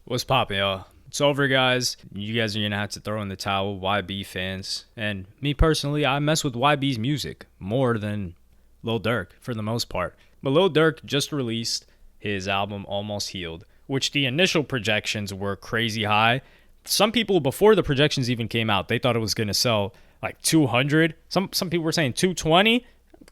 What's poppin', y'all? It's over, guys. You guys are gonna have to throw in the towel, YB fans. And me personally, I mess with YB's music more than Lil Durk for the most part. But Lil Durk just released his album Almost Healed, which the initial projections were crazy high. Some people, before the projections even came out, they thought it was gonna sell like 200. Some people were saying 220.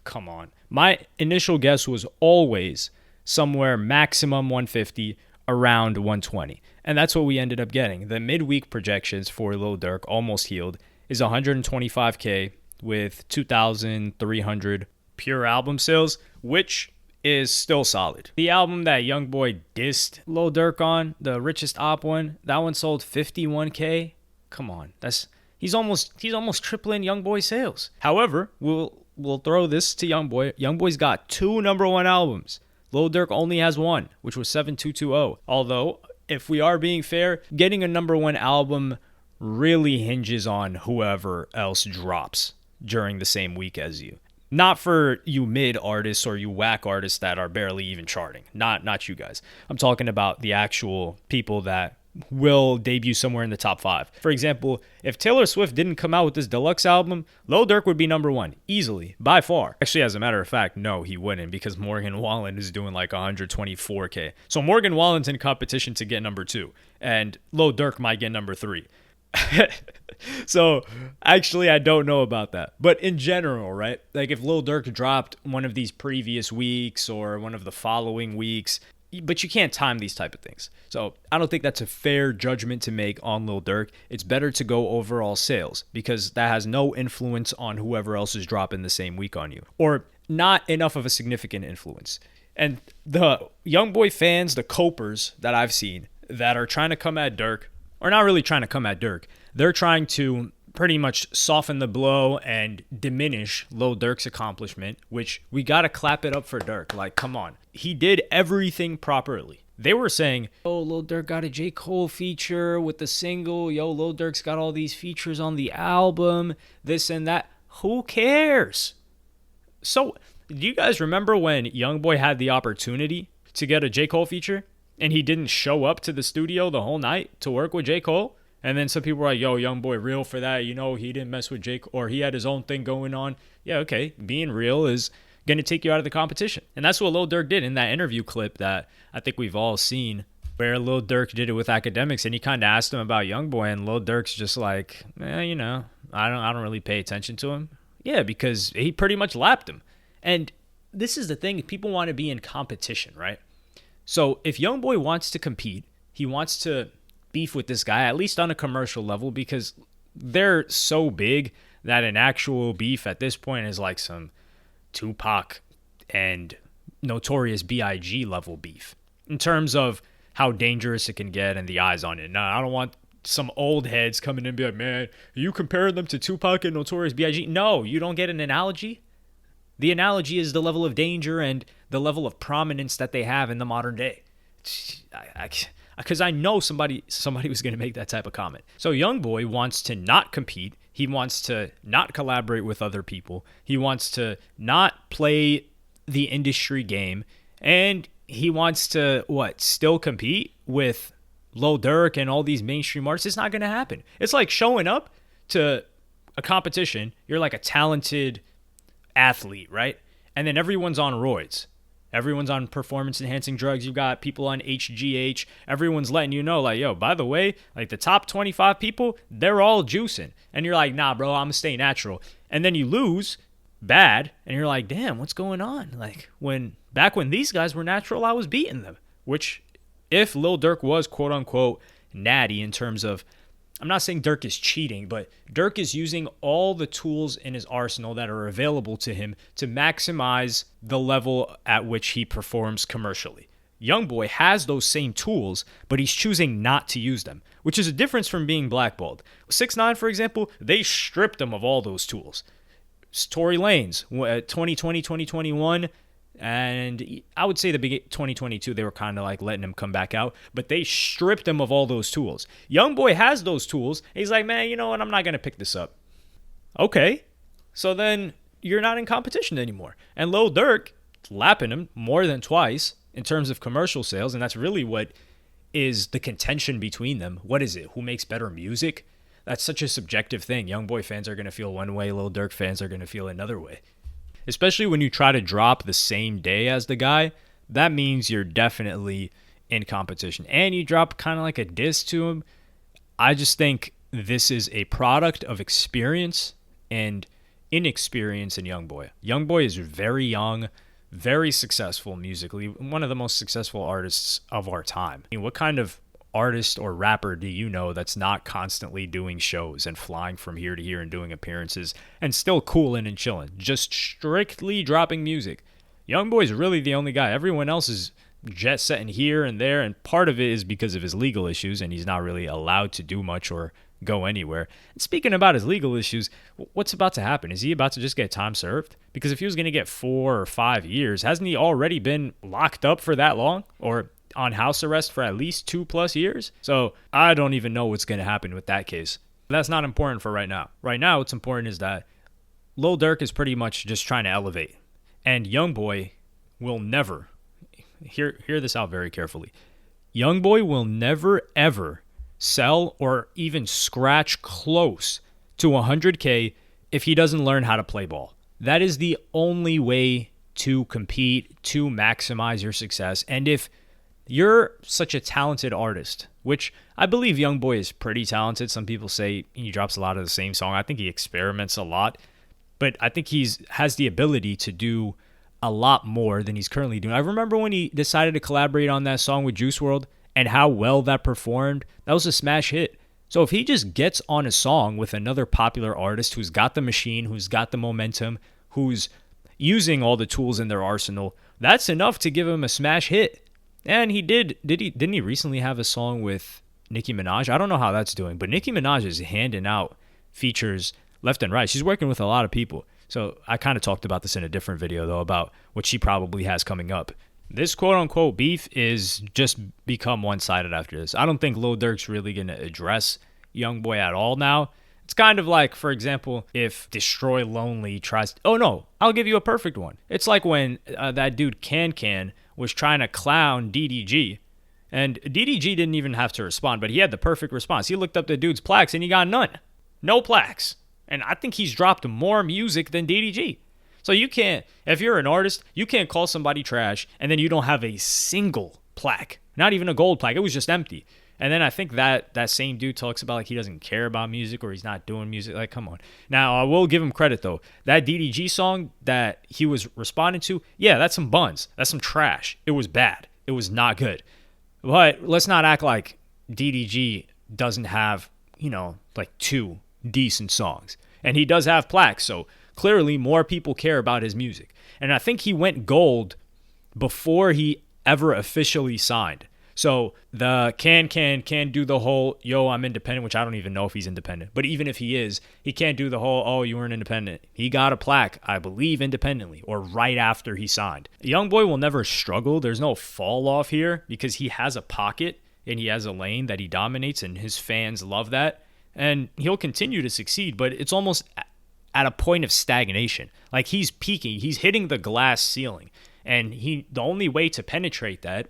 Come on. My initial guess was always somewhere maximum 150, around 120. And that's what we ended up getting. The midweek projections for Lil Durk, Almost Healed, is 125K with 2,300 pure album sales, which is still solid. The album that YoungBoy dissed Lil Durk on, the Richest Op one, that one sold 51K. Come on, he's almost tripling YoungBoy's sales. However, we'll throw this to YoungBoy. YoungBoy's got 2 number 1 albums. Lil Durk only has 1, which was 7220. Although, if we are being fair, getting a number 1 album really hinges on whoever else drops during the same week as you. Not for you mid artists or you whack artists that are barely even charting. Not you guys. I'm talking about the actual people that will debut somewhere in the top 5. For example, if Taylor Swift didn't come out with this deluxe album, Lil Durk would be number 1, easily, by far. Actually, as a matter of fact, no, he wouldn't, because Morgan Wallen is doing like 124K. So Morgan Wallen's in competition to get number 2, and Lil Durk might get number 3. So actually, I don't know about that. But in general, right? Like if Lil Durk dropped one of these previous weeks or one of the following weeks, but you can't time these type of things. So I don't think that's a fair judgment to make on Lil Durk. It's better to go overall sales because that has no influence on whoever else is dropping the same week on you, or not enough of a significant influence. And the YoungBoy fans, the copers that I've seen that are trying to come at Durk, or not really trying to come at Durk, they're trying to pretty much soften the blow and diminish Lil Durk's accomplishment, which we got to clap it up for Durk. Like, come on. He did everything properly. They were saying, oh, Lil Durk got a J. Cole feature with the single. Yo, Lil Durk's got all these features on the album, this and that. Who cares? So, do you guys remember when YoungBoy had the opportunity to get a J. Cole feature and he didn't show up to the studio the whole night to work with J. Cole? And then some people were like, yo, YoungBoy real for that. You know, he didn't mess with Jake, or he had his own thing going on. Yeah, okay. Being real is going to take you out of the competition. And that's what Lil Durk did in that interview clip that I think we've all seen, where Lil Durk did it with academics. And he kind of asked him about YoungBoy, and Lil Durk's just like, you know, I don't really pay attention to him. Yeah, because he pretty much lapped him. And this is the thing. People want to be in competition, right? So if YoungBoy wants to compete, he wants to beef with this guy, at least on a commercial level, because they're so big that an actual beef at this point is like some Tupac and Notorious B.I.G. level beef in terms of how dangerous it can get and the eyes on it. Now, I don't want some old heads coming in and be like, man, you comparing them to Tupac and Notorious B.I.G.? No, you don't get an analogy. The analogy is the level of danger and the level of prominence that they have in the modern day. Because I know somebody was going to make that type of comment. So YoungBoy wants to not compete. He wants to not collaborate with other people. He wants to not play the industry game. And he wants to, still compete with Lil Durk and all these mainstream artists? It's not going to happen. It's like showing up to a competition. You're like a talented athlete, right? And then everyone's on roids. Everyone's on performance-enhancing drugs. You've got people on HGH. Everyone's letting you know, like, yo, by the way, like the top 25 people, they're all juicing. And you're like, nah, bro, I'm going to stay natural. And then you lose bad, and you're like, damn, what's going on? Like, back when these guys were natural, I was beating them. Which, if Lil Durk was, quote-unquote, natty in terms of, I'm not saying Durk is cheating, but Durk is using all the tools in his arsenal that are available to him to maximize the level at which he performs commercially. YoungBoy has those same tools, but he's choosing not to use them, which is a difference from being blackballed. 6ix9ine, for example, they stripped him of all those tools. Tory Lanez, 2020, 2021, and I would say the beginning 2022, they were kind of like letting him come back out, but they stripped him of all those tools. YoungBoy has those tools. He's like, man, you know what? I'm not going to pick this up. Okay. So then you're not in competition anymore. And Lil Durk lapping him more than twice in terms of commercial sales. And that's really what is the contention between them. What is it? Who makes better music? That's such a subjective thing. YoungBoy fans are going to feel one way, Lil Durk fans are going to feel another way. Especially when you try to drop the same day as the guy, that means you're definitely in competition. And you drop kind of like a diss to him. I just think this is a product of experience and inexperience in YoungBoy. YoungBoy is very young, very successful musically, one of the most successful artists of our time. I mean, what kind of artist or rapper do you know that's not constantly doing shows and flying from here to here and doing appearances and still cooling and chilling, just strictly dropping music? YoungBoy's really the only guy. Everyone else is jet setting here and there, and part of it is because of his legal issues, and he's not really allowed to do much or go anywhere. And speaking about his legal issues, what's about to happen? Is he about to just get time served? Because if he was going to get 4 or 5 years, hasn't he already been locked up for that long? Or on house arrest for at least 2+ years? So I don't even know what's going to happen with that case. But that's not important for right now. Right now, what's important is that Lil Durk is pretty much just trying to elevate. And YoungBoy will never, hear this out very carefully, YoungBoy will never, ever sell or even scratch close to 100K if he doesn't learn how to play ball. That is the only way to compete, to maximize your success. And if you're such a talented artist, which I believe YoungBoy is pretty talented. Some people say he drops a lot of the same song. I think he experiments a lot, but I think has the ability to do a lot more than he's currently doing. I remember when he decided to collaborate on that song with Juice WRLD and how well that performed. That was a smash hit. So if he just gets on a song with another popular artist who's got the machine, who's got the momentum, who's using all the tools in their arsenal, that's enough to give him a smash hit. And he didn't he recently have a song with Nicki Minaj? I don't know how that's doing, but Nicki Minaj is handing out features left and right. She's working with a lot of people. So I kind of talked about this in a different video, though, about what she probably has coming up. This quote-unquote beef is just become one-sided after this. I don't think Lil Durk's really going to address YoungBoy at all now. It's kind of like, for example, if Destroy Lonely tries... Oh, no, I'll give you a perfect one. It's like when that dude Can was trying to clown DDG. And DDG didn't even have to respond, but he had the perfect response. He looked up the dude's plaques, and he got none. No plaques. And I think he's dropped more music than DDG. So you can't, if you're an artist, you can't call somebody trash and then you don't have a single plaque, not even a gold plaque. It was just empty. And then I think that same dude talks about like he doesn't care about music or he's not doing music. Like, come on. Now, I will give him credit, though. That DDG song that he was responding to, yeah, that's some buns. That's some trash. It was bad. It was not good. But let's not act like DDG doesn't have, like 2 decent songs. And he does have plaques, so clearly more people care about his music. And I think he went gold before he ever officially signed. So the can do the whole, yo, I'm independent, which I don't even know if he's independent. But even if he is, he can't do the whole, oh, you weren't independent. He got a plaque, I believe, independently or right after he signed. YoungBoy will never struggle. There's no fall off here because he has a pocket and he has a lane that he dominates and his fans love that. And he'll continue to succeed, but it's almost at a point of stagnation. Like he's peaking, he's hitting the glass ceiling. And the only way to penetrate that,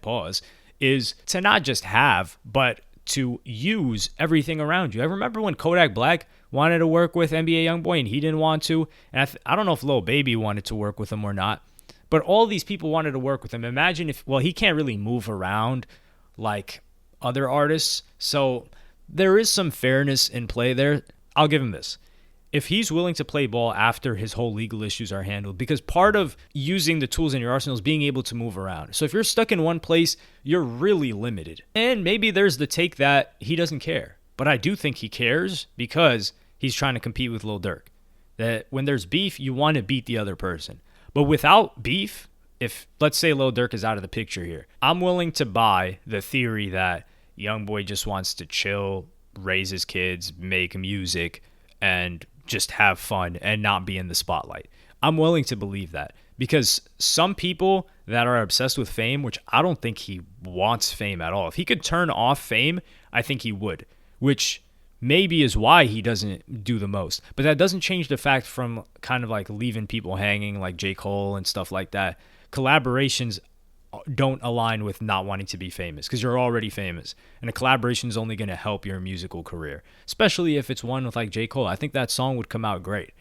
is to not just have, but to use everything around you. I remember when Kodak Black wanted to work with NBA YoungBoy and he didn't want to. And I don't know if Lil Baby wanted to work with him or not, but all these people wanted to work with him. Imagine he can't really move around like other artists. So there is some fairness in play there. I'll give him this. If he's willing to play ball after his whole legal issues are handled, because part of using the tools in your arsenal is being able to move around. So if you're stuck in one place, you're really limited. And maybe there's the take that he doesn't care. But I do think he cares because he's trying to compete with Lil Durk. That when there's beef, you want to beat the other person. But without beef, if let's say Lil Durk is out of the picture here, I'm willing to buy the theory that YoungBoy just wants to chill, raise his kids, make music, and just have fun and not be in the spotlight. I'm willing to believe that because some people that are obsessed with fame, which I don't think he wants fame at all. If he could turn off fame, I think he would, which maybe is why he doesn't do the most. But that doesn't change the fact from kind of like leaving people hanging like J. Cole and stuff like that. Collaborations don't align with not wanting to be famous because you're already famous. And a collaboration is only going to help your musical career, especially if it's one with like J. Cole. I think that song would come out great.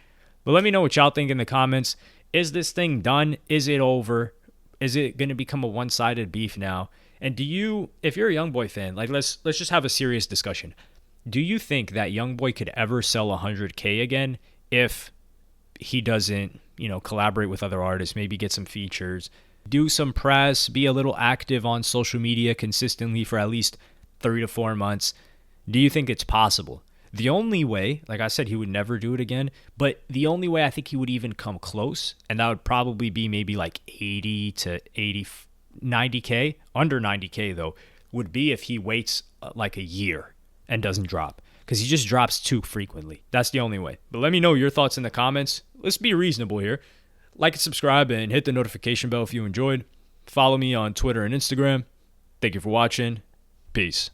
But let me know what y'all think in the comments. Is this thing done? Is it over? Is it going to become a one-sided beef now? And do you, if you're a YoungBoy fan, like let's just have a serious discussion. Do you think that YoungBoy could ever sell 100K again if he doesn't, collaborate with other artists, maybe get some features, do some press, be a little active on social media consistently for at least 3 to 4 months? Do you think it's possible? The only way, like I said, he would never do it again, but the only way I think he would even come close, and that would probably be maybe like 80 to 80, 90K, under 90K though, would be if he waits like a year and doesn't drop, because he just drops too frequently. That's the only way. But let me know your thoughts in the comments. Let's be reasonable here. Like and subscribe and hit the notification bell if you enjoyed. Follow me on Twitter and Instagram. Thank you for watching. Peace.